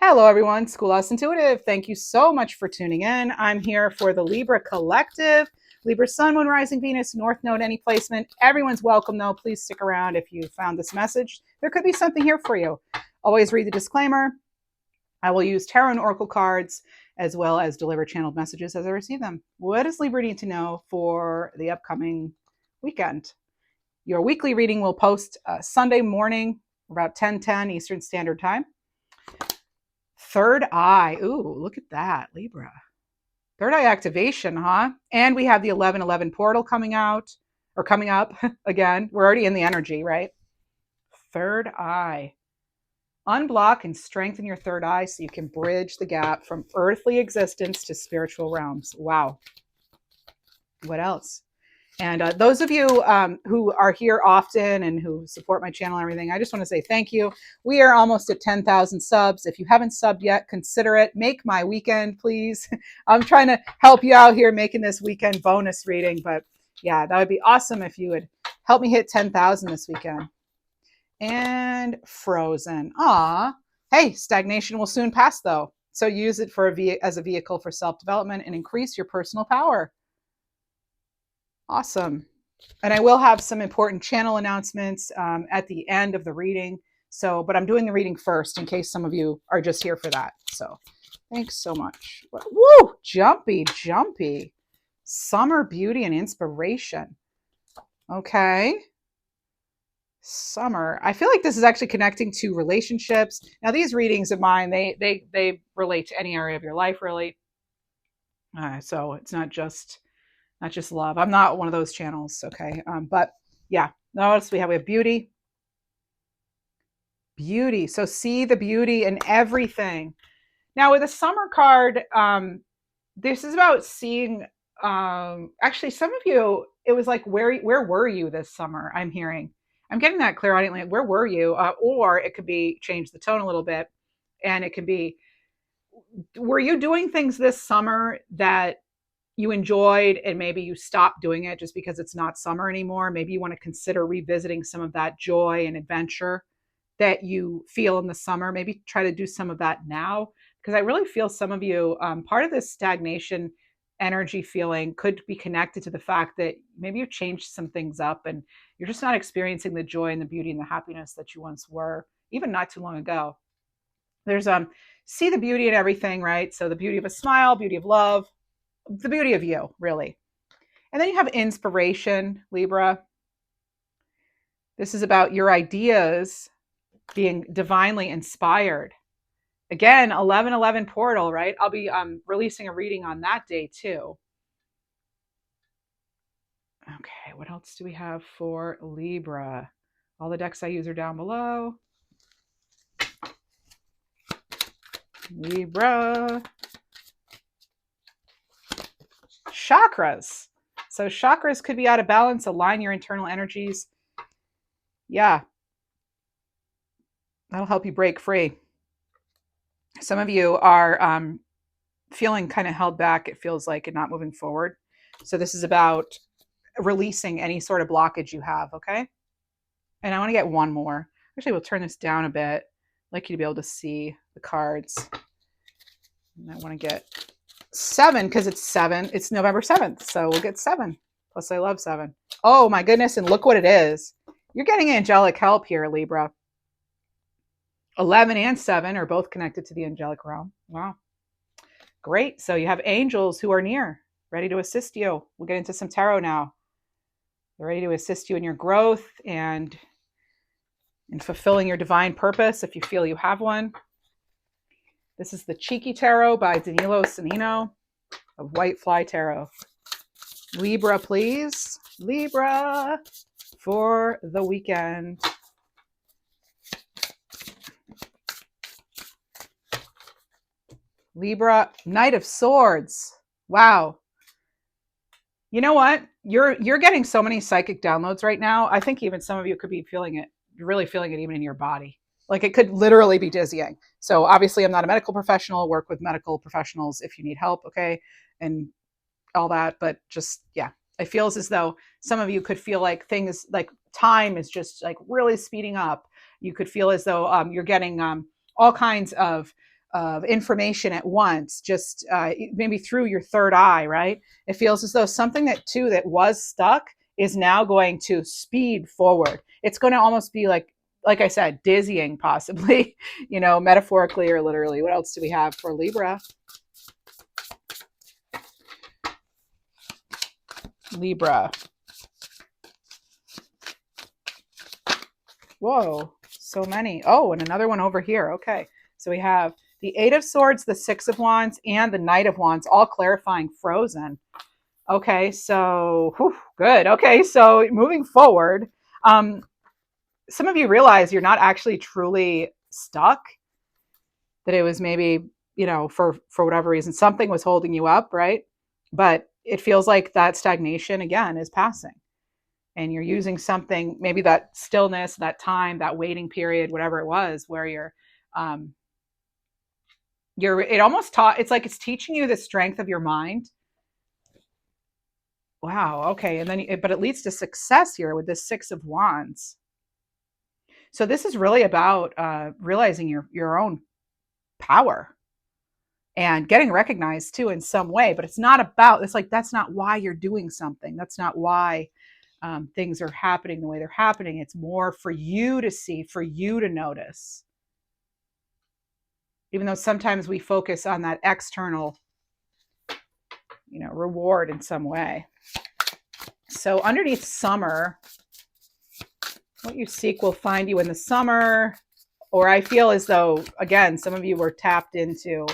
Hello, everyone. Schoolhouse Intuitive. Thank you so much for tuning in. I'm here for the Libra Collective. Libra Sun, Moon, Rising, Venus, North Node, any placement. Everyone's welcome, though. Please stick around if you found this message. There could be something here for you. Always read the disclaimer. I will use tarot and oracle cards as well as deliver channeled messages as I receive them. What does Libra need to know for the upcoming weekend? Your weekly reading will post Sunday morning, about 10:10 Eastern Standard Time. Third eye. Ooh, look at that, Libra. Third eye activation, huh? And we have the 11:11 portal coming out or coming up again. We're already in the energy, right? Third eye. Unblock and strengthen your third eye so you can bridge the gap from earthly existence to spiritual realms. Wow. What else? And those of you who are here often and who support my channel and everything, I just want to say thank you. We are almost at 10,000 subs. If you haven't subbed yet, consider it. Make my weekend, please. I'm trying to help you out here making this weekend bonus reading. But yeah, that would be awesome if you would help me hit 10,000 this weekend. And frozen. Aw. Hey, stagnation will soon pass, though. So use it as a vehicle for self-development and increase your personal power. Awesome. And I will have some important channel announcements at the end of the reading. But I'm doing the reading first in case some of you are just here for that. So thanks so much. Woo! Jumpy. Summer beauty and inspiration. Okay. Summer. I feel like this is actually connecting to relationships. Now, these readings of mine, they relate to any area of your life, really. So it's not just love. I'm not one of those channels, okay? But yeah, notice we have beauty. So see the beauty in everything. Now with a summer card, this is about seeing. Actually, some of you, it was like, where were you this summer? I'm getting that clairaudiently. Where were you? Or it could be change the tone a little bit, and it could be, were you doing things this summer that you enjoyed and maybe you stopped doing it just because it's not summer anymore? Maybe you want to consider revisiting some of that joy and adventure that you feel in the summer. Maybe try to do some of that now, because I really feel some of you, part of this stagnation energy feeling could be connected to the fact that maybe you changed some things up and you're just not experiencing the joy and the beauty and the happiness that you once were, even not too long ago. There's see the beauty in everything, right? So the beauty of a smile, beauty of love, the beauty of you, really. And then you have inspiration, Libra. This is about your ideas being divinely inspired. Again, 11:11 portal, right? I'll be releasing a reading on that day too. Okay, what else do we have for Libra? All the decks I use are down below. Libra. Chakras. So chakras could be out of balance. Align your internal energies. Yeah. That'll help you break free. Some of you are feeling kind of held back, it feels like, and not moving forward. So this is about releasing any sort of blockage you have, okay? And I want to get one more. Actually, we'll turn this down a bit. I'd like you to be able to see the cards. And I want to get 7 because it's 7. It's November 7th, so we'll get 7. Plus, I love 7. Oh, my goodness, and look what it is. You're getting angelic help here, Libra. 11 and 7 are both connected to the angelic realm. Wow. Great. So you have angels who are near, ready to assist you. We'll get into some tarot now. They're ready to assist you in your growth and in fulfilling your divine purpose if you feel you have one. This is the Cheeky Tarot by Danilo Sanino of White Fly Tarot. Libra, please. Libra for the weekend. Libra, Knight of Swords. Wow. You know what? You're getting so many psychic downloads right now. I think even some of you could be feeling it, really feeling it even in your body. Like it could literally be dizzying. So obviously I'm not a medical professional, work with medical professionals if you need help, okay? And all that, but just, yeah. It feels as though some of you could feel like things, like time is just like really speeding up. You could feel as though you're getting all kinds of information at once, just maybe through your third eye, right? It feels as though something that was stuck is now going to speed forward. It's going to almost be like I said, dizzying, possibly, metaphorically or literally. What else do we have for Libra? Libra. Whoa, so many. Oh, and another one over here. Okay, so we have the Eight of Swords, the Six of Wands, and the Knight of Wands, all clarifying frozen. Okay, so good. Okay, so moving forward, some of you realize you're not actually truly stuck, that it was maybe, for whatever reason, something was holding you up, right? But it feels like that stagnation again is passing. And you're using something, maybe that stillness, that time, that waiting period, whatever it was, where it almost taught, it's like it's teaching you the strength of your mind. Wow. Okay. And then, but it leads to success here with this Six of Wands. So this is really about realizing your own power and getting recognized too in some way. But it's like, that's not why you're doing something. That's not why things are happening the way they're happening. It's more for you to see, for you to notice. Even though sometimes we focus on that external, reward in some way. So underneath summer, what you seek will find you in the summer. Or I feel as though, again, some of you were tapped into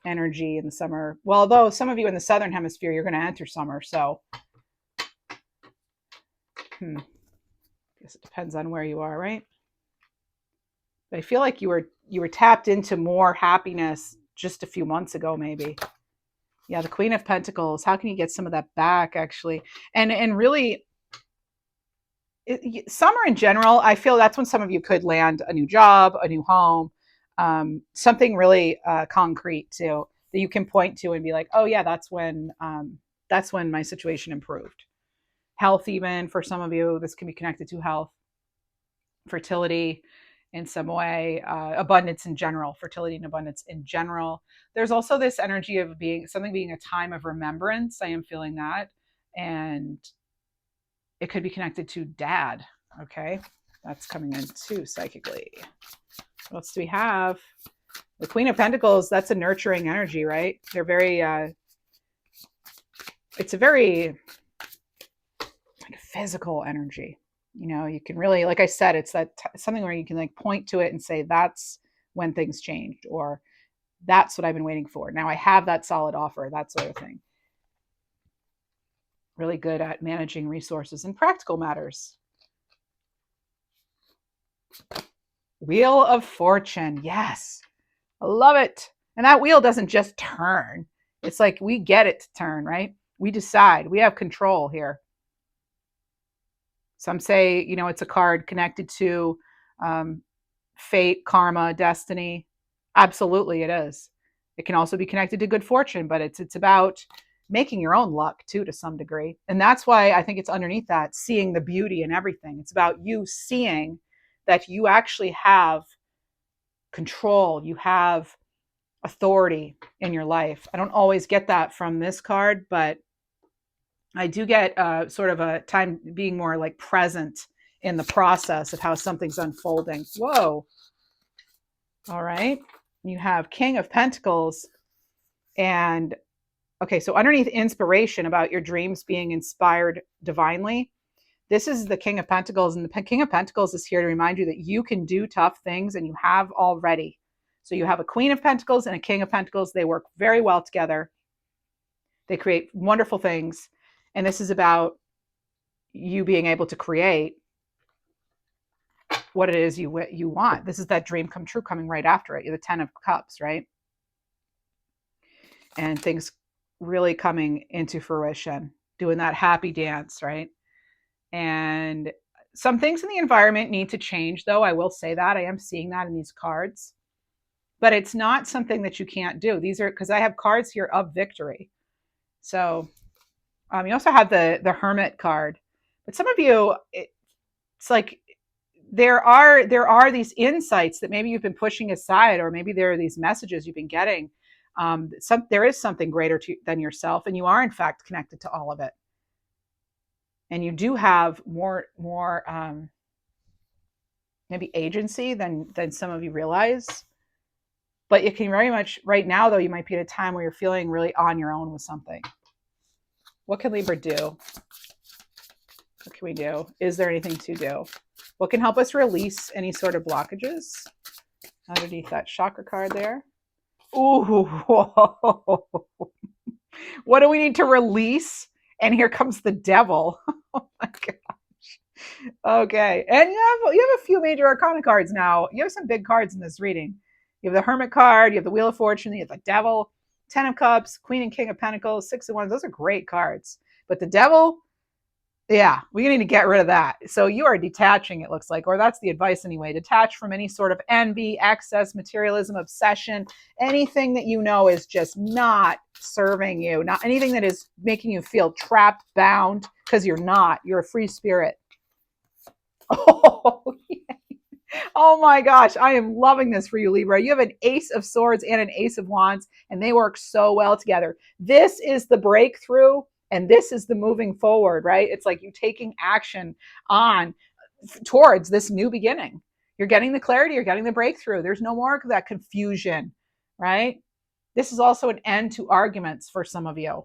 energy in the summer. Well, although some of you in the Southern Hemisphere, you're going to enter summer. So I guess it depends on where you are, right? But I feel like you were tapped into more happiness just a few months ago, maybe. Yeah, the Queen of Pentacles. How can you get some of that back, actually? And really, summer in general, I feel that's when some of you could land a new job, a new home, something really concrete too, that you can point to and be like, oh yeah, that's when my situation improved. Health, even for some of you, this can be connected to health, fertility in some way, abundance in general, fertility and abundance in general. There's also this energy of being a time of remembrance. I am feeling that. And it could be connected to dad. Okay. That's coming in too psychically. What else do we have? The Queen of Pentacles, that's a nurturing energy, right? They're very, it's a very physical energy. You can really, like I said, it's something where you can point to it and say, that's when things changed, or that's what I've been waiting for. Now I have that solid offer, that sort of thing. Really good at managing resources and practical matters. Wheel of Fortune. Yes. I love it. And that wheel doesn't just turn. It's like we get it to turn, right? We decide. We have control here. Some say, it's a card connected to fate, karma, destiny. Absolutely, it is. It can also be connected to good fortune, but it's about making your own luck too, to some degree. And that's why I think it's underneath that, seeing the beauty in everything. It's about you seeing that you actually have control, you have authority in your life. I don't always get that from this card, but I do get sort of a time being more like present in the process of how something's unfolding. Whoa. All right. You have King of Pentacles. And okay, so underneath inspiration, about your dreams being inspired divinely, this is the King of Pentacles. And the King of Pentacles is here to remind you that you can do tough things, and you have already. So you have a Queen of Pentacles and a King of Pentacles. They work very well together. They create wonderful things. And this is about you being able to create what it is you want. This is that dream come true coming right after it. You're the 10 of Cups, right? And things really coming into fruition, doing that happy dance, right? And some things in the environment need to change, though. I will say that. I am seeing that in these cards. But it's not something that you can't do. These are, because I have cards here of victory. So you also have the Hermit card. But some of you, it's like there are these insights that maybe you've been pushing aside, or maybe there are these messages you've been getting. There is something greater than yourself, and you are in fact connected to all of it. And you do have more maybe agency than some of you realize. But you can very much, right now though, you might be at a time where you're feeling really on your own with something. What can Libra do? What can we do? Is there anything to do? What can help us release any sort of blockages? Underneath that chakra card there. Ooh, whoa. What do we need to release? And here comes the devil. Oh my gosh. Okay. And you have a few major arcana cards now. You have some big cards in this reading. You have the Hermit card, you have the Wheel of Fortune, you have the Devil, Ten of Cups, Queen and King of Pentacles, Six of Wands. Those are great cards. But the Devil, yeah, we need to get rid of that. So you are detaching, it looks like, or that's the advice anyway. Detach from any sort of envy, excess, materialism, obsession, anything that you know is just not serving you, not anything that is making you feel trapped, bound, because you're not. You're a free spirit. Oh, yeah. Oh my gosh, I am loving this for you, Libra. You have an Ace of Swords and an Ace of Wands, and they work so well together. This is the breakthrough. And this is the moving forward, right? It's like you taking action on towards this new beginning. You're getting the clarity, you're getting the breakthrough. There's no more of that confusion, right? This is also an end to arguments for some of you,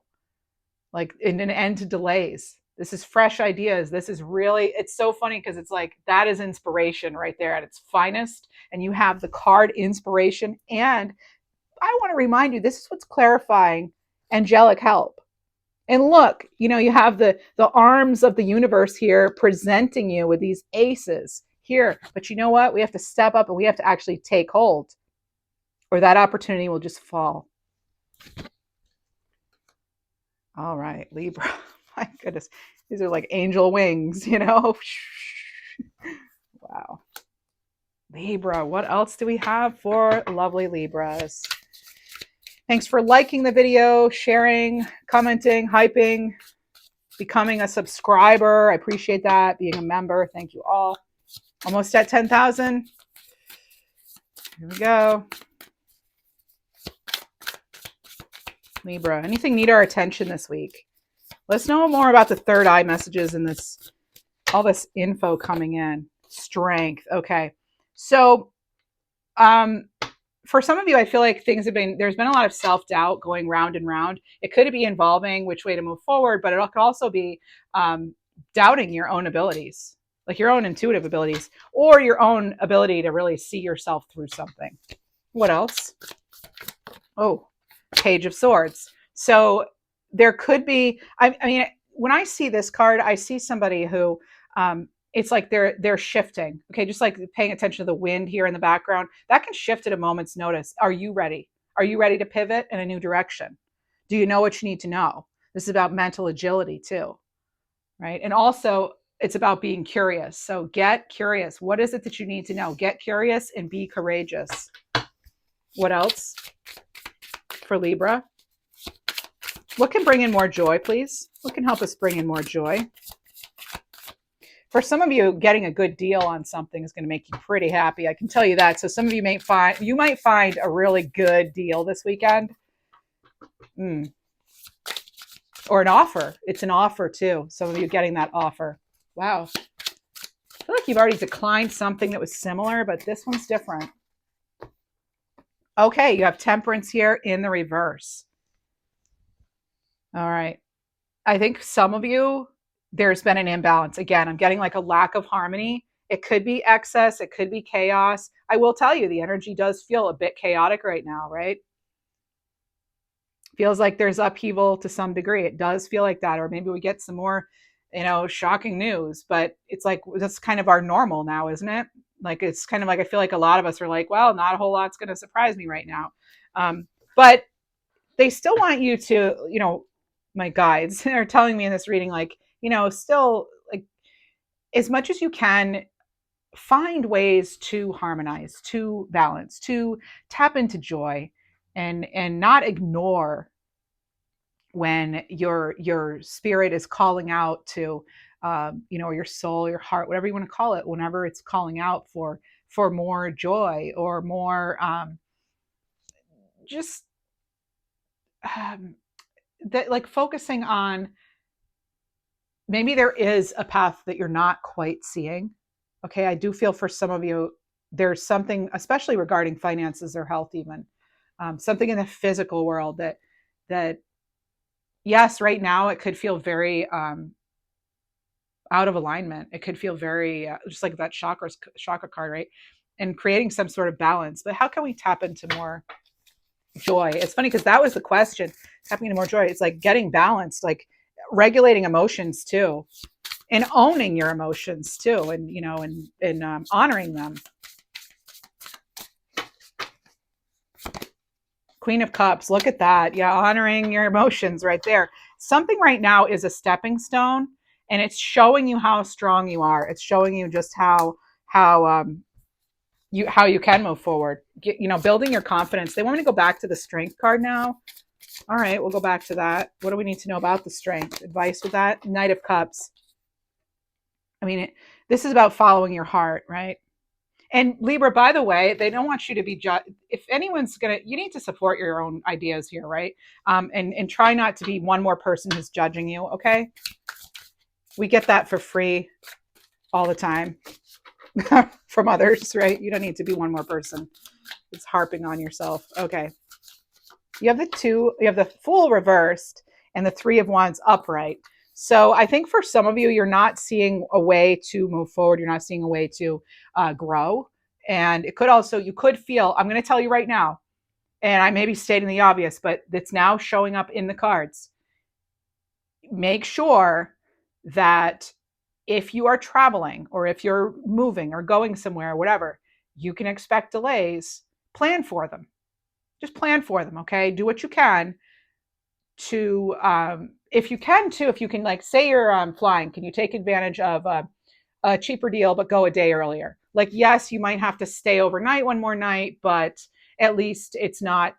like an end to delays. This is fresh ideas. This is really, it's so funny because it's like that is inspiration right there at its finest. And you have the card inspiration. And I want to remind you, this is what's clarifying angelic help. And look, you have the arms of the universe here presenting you with these aces here. But you know what? We have to step up and we have to actually take hold, or that opportunity will just fall. All right, Libra. My goodness. These are like angel wings, Wow. Libra, what else do we have for lovely Libras? Thanks for liking the video, sharing, commenting, hyping, becoming a subscriber. I appreciate that. Being a member. Thank you all. Almost at 10,000. Here we go. Libra, anything need our attention this week? Let's know more about the third eye messages and all this info coming in. Strength. Okay. So, for some of you, I feel like there's been a lot of self-doubt going round and round. It could be involving which way to move forward, but it could also be doubting your own abilities, like your own intuitive abilities, or your own ability to really see yourself through something. What else? Oh, Page of Swords. So there could be, I mean, when I see this card, I see somebody who, it's like they're shifting. Okay, just like paying attention to the wind here in the background, that can shift at a moment's notice. Are you ready? Are you ready to pivot in a new direction? Do you know what you need to know? This is about mental agility too, right? And also it's about being curious. So get curious. What is it that you need to know? Get curious and be courageous. What else for Libra? What can bring in more joy, please? What can help us bring in more joy? For some of you, getting a good deal on something is going to make you pretty happy. I can tell you that. So some of you might find a really good deal this weekend. Or an offer. It's an offer too. Some of you getting that offer. Wow. I feel like you've already declined something that was similar, but this one's different. Okay, you have Temperance here in the reverse. All right. I think some of you, there's been an imbalance. Again, I'm getting like a lack of harmony. It could be excess. It could be chaos. I will tell you, the energy does feel a bit chaotic right now, right? Feels like there's upheaval to some degree. It does feel like that. Or maybe we get some more, shocking news. But it's like, that's kind of our normal now, isn't it? Like, it's kind of like, I feel like a lot of us are like, well, not a whole lot's going to surprise me right now. But they still want you to, my guides are telling me in this reading, like, still, like, as much as you can, find ways to harmonize, to balance, to tap into joy, and not ignore when your spirit is calling out to or your soul, your heart, whatever you want to call it, whenever it's calling out for more joy or more just that, like focusing on maybe there is a path that you're not quite seeing. Okay, I do feel for some of you there's something, especially regarding finances or health, even something in the physical world that yes, right now it could feel very out of alignment. It could feel very just like that chakra card, right? And creating some sort of balance. But how can we tap into more joy? It's funny because that was the question. Tapping into more joy. It's like getting balanced, like regulating emotions too, and owning your emotions too, and honoring them. Queen of Cups, look at that. Yeah, honoring your emotions right there. Something right now is a stepping stone, and it's showing you how strong you are. It's showing you just how you can move forward. Building your confidence. They want me to go back to the Strength card now. All right, we'll go back to that. What do we need to know about the Strength? Advice with that? Knight of Cups. I mean, this is about following your heart, right? And Libra, by the way, they don't want you to be judged. If anyone's you need to support your own ideas here, right? And try not to be one more person who's judging you. Okay, we get that for free all the time from others, right? You don't need to be one more person. It's harping on yourself. Okay, you have the Fool reversed and the Three of Wands upright. So I think for some of you, you're not seeing a way to move forward. You're not seeing a way to grow. And it could also, you could feel, I'm going to tell you right now, and I may be stating the obvious, but it's now showing up in the cards. Make sure that if you are traveling or if you're moving or going somewhere or whatever, you can expect delays. Plan for them. Just plan for them, okay? Do what you can to if you can, like, say you're flying, can you take advantage of a cheaper deal but go a day earlier? Like, yes, you might have to stay overnight one more night, but at least it's not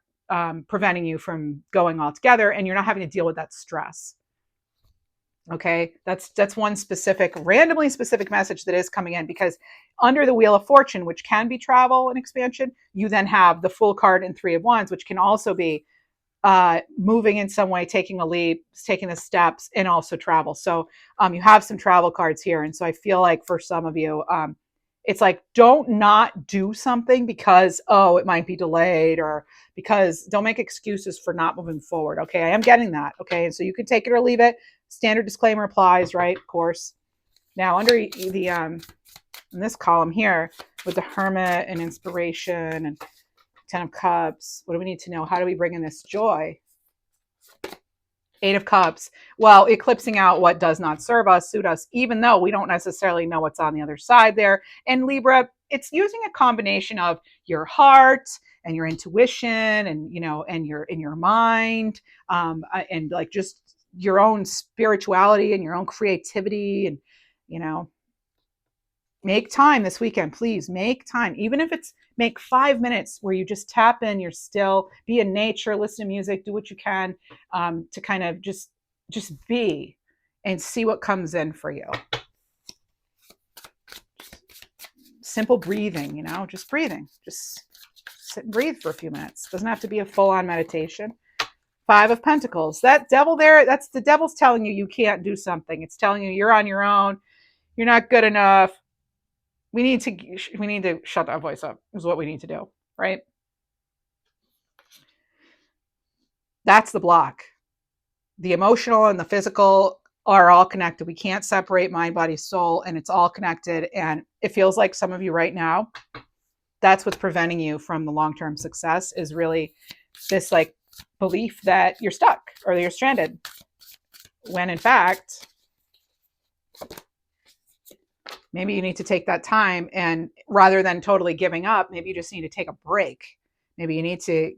preventing you from going altogether, and you're not having to deal with that stress. Okay, that's one randomly specific message that is coming in, because under the Wheel of Fortune, which can be travel and expansion, you then have the Fool card and Three of Wands, which can also be moving in some way, taking a leap, taking the steps, and also travel. So you have some travel cards here. And so I feel like for some of you, it's like, don't not do something because, it might be delayed, or because don't make excuses for not moving forward. Okay, I am getting that. Okay, and so you can take it or leave it. Standard disclaimer applies, right? Of course. Now under the in this column here with the Hermit and Inspiration and Ten of Cups, what do we need to know? How do we bring in this joy? Eight of Cups. Well, eclipsing out what does not serve us, suit us, even though we don't necessarily know what's on the other side there. And Libra, it's using a combination of your heart and your intuition and, and your mind, and like just your own spirituality and your own creativity. And, make time this weekend, please make time. Even if it's make 5 minutes where you just tap in, you're still, be in nature, listen to music, do what you can to kind of just be and see what comes in for you. Simple breathing, just breathing. Just sit and breathe for a few minutes. Doesn't have to be a full-on meditation. Five of Pentacles. That devil there, that's the devil's telling you can't do something. It's telling you you're on your own. You're not good enough. We need to shut that voice up is what we need to do, right? That's the block. The emotional and the physical are all connected. We can't separate mind, body, soul, and it's all connected. And it feels like some of you right now, that's what's preventing you from the long-term success, is really this like belief that you're stuck or that you're stranded. When in fact, maybe you need to take that time, and rather than totally giving up, maybe you just need to take a break. Maybe you need to,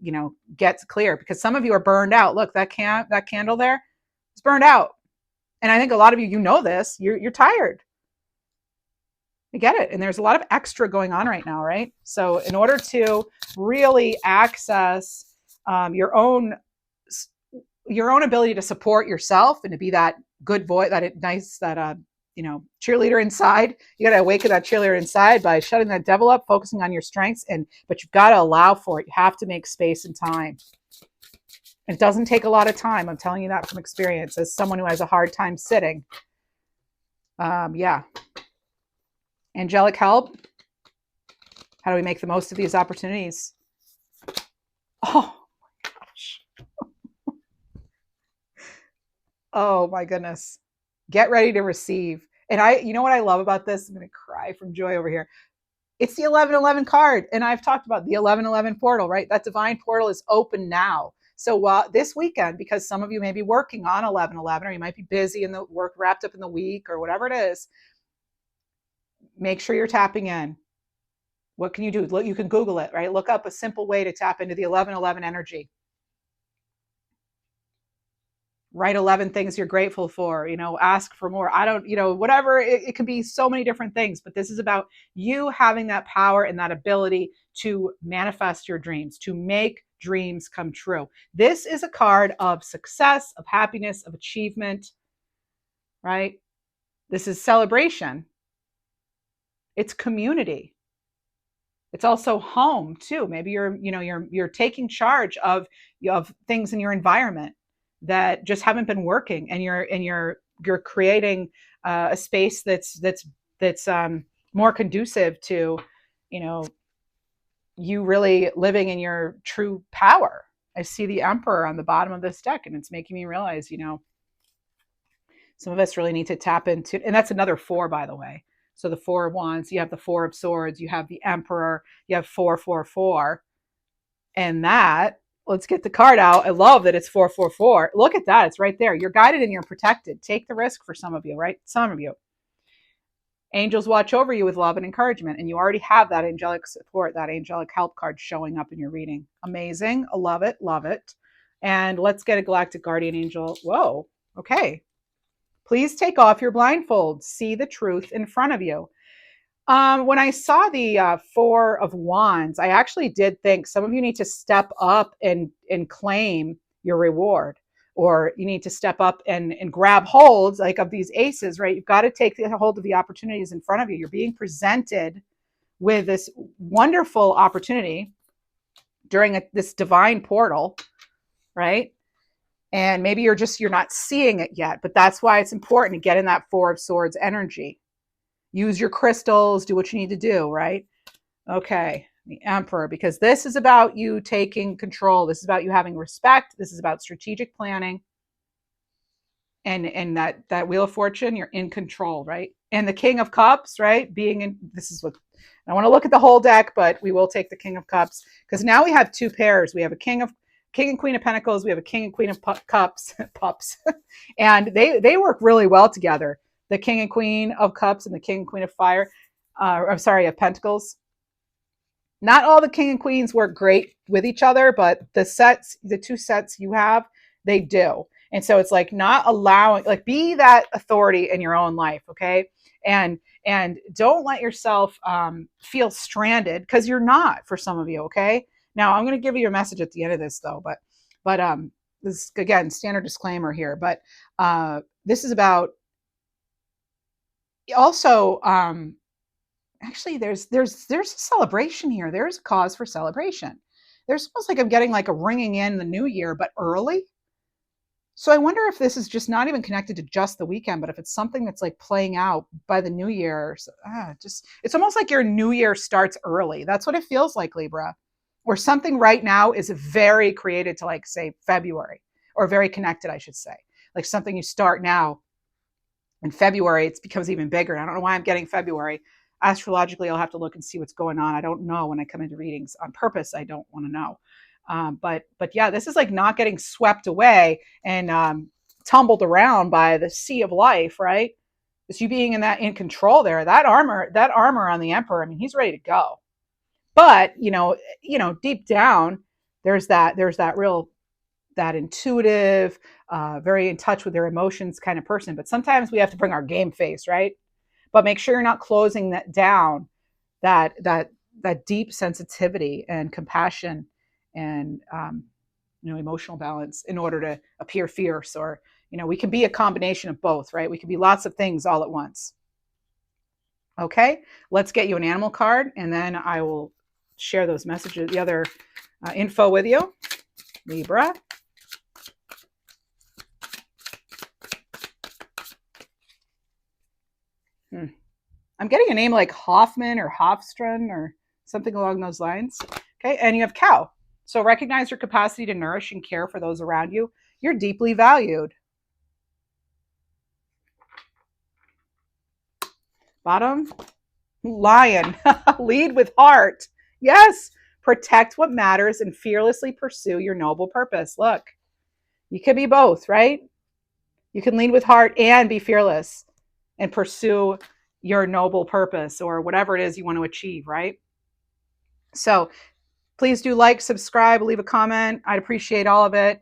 get clear, because some of you are burned out. Look, that candle there is burned out. And I think a lot of you, this, you're tired. I get it. And there's a lot of extra going on right now, right? So in order to really access your own ability to support yourself and to be that good voice, that nice, that cheerleader inside. You got to awaken that cheerleader inside by shutting that devil up, focusing on your strengths, but you've got to allow for it. You have to make space and time. It doesn't take a lot of time. I'm telling you that from experience as someone who has a hard time sitting. Yeah. Angelic help. How do we make the most of these opportunities? Oh my gosh. Oh my goodness. Get ready to receive. And you know what I love about this? I'm going to cry from joy over here. It's the 1111 card. And I've talked about the 1111 portal, right? That divine portal is open now. So this weekend, because some of you may be working on 1111, or you might be busy in the work, wrapped up in the week, or whatever it is, make sure you're tapping in. What can you do? You can Google it, right? Look up a simple way to tap into the 1111 energy. Write 11 things you're grateful for, ask for more. I don't, whatever. It can be so many different things, but this is about you having that power and that ability to manifest your dreams, to make dreams come true. This is a card of success, of happiness, of achievement, right? This is celebration. It's community. It's also home too. Maybe you're taking charge of things in your environment that just haven't been working, and you're creating a space that's more conducive to you really living in your true power. I see the Emperor on the bottom of this deck, and it's making me realize some of us really need to tap into, and that's another 4, by the way. So the 4 of Wands, you have the 4 of Swords, you have the Emperor, you have 444, and that. Let's get the card out. I love that it's 444. Look at that. It's right there. You're guided and you're protected. Take the risk for some of you, right? Some of you. Angels watch over you with love and encouragement, and you already have that angelic support, that angelic help card showing up in your reading. Amazing. I love it. Love it. And let's get a galactic guardian angel. Whoa. Okay. Please take off your blindfold. See the truth in front of you. When I saw the 4 of Wands, I actually did think some of you need to step up and claim your reward, or you need to step up and grab holds like of these aces, right? You've got to take hold of the opportunities in front of you. You're being presented with this wonderful opportunity during this divine portal, right? And maybe you're not seeing it yet, but that's why it's important to get in that 4 of Swords energy. Use your crystals, do what you need to do, right? Okay, the Emperor, because this is about you taking control. This is about you having respect. This is about strategic planning. And that Wheel of Fortune, you're in control, right? And the King of Cups, right? This is what, I want to look at the whole deck, but we will take the King of Cups, because now we have 2 pairs. We have a King and Queen of Pentacles. We have a King and Queen of Cups, pups. And they work really well together. The King and Queen of Cups and the King and Queen of Fire. Of Pentacles. Not all the King and Queens work great with each other, but the 2 sets you have, they do. And so it's like not allowing, like, be that authority in your own life, okay? And don't let yourself feel stranded, because you're not, for some of you, okay? Now I'm going to give you a message at the end of this, though, but this is, again, standard disclaimer here, but this is about also actually there's a celebration here. There's a cause for celebration. There's almost like I'm getting like a ringing in the new year, but early. So I wonder if this is just not even connected to just the weekend, but if it's something that's like playing out by the new year. So, it's almost like your new year starts early. That's what it feels like, Libra. Or something right now is very created to, like, say, February, or very connected, I should say. Like something you start now. In February, it becomes even bigger. I don't know why I'm getting February. Astrologically, I'll have to look and see what's going on. I don't know when I come into readings on purpose. I don't want to know. But yeah, this is like not getting swept away and tumbled around by the sea of life, right? It's you being in control there. That armor on the Emperor, I mean, he's ready to go. But deep down, there's that real, that intuitive, very in touch with their emotions kind of person. But sometimes we have to bring our game face, right? But make sure you're not closing that down, that deep sensitivity and compassion and emotional balance in order to appear fierce, or, we can be a combination of both, right? We can be lots of things all at once. Okay, let's get you an animal card, and then I will share those messages, the other info with you. Libra. I'm getting a name like Hoffman or Hofstrand or something along those lines. Okay, and you have cow. So recognize your capacity to nourish and care for those around you. You're deeply valued. Bottom, lion. Lead with heart. Yes, protect what matters and fearlessly pursue your noble purpose. Look, you could be both, right? You can lead with heart and be fearless and pursue your noble purpose or whatever it is you want to achieve, right? So please do like, subscribe, leave a comment. I'd appreciate all of it.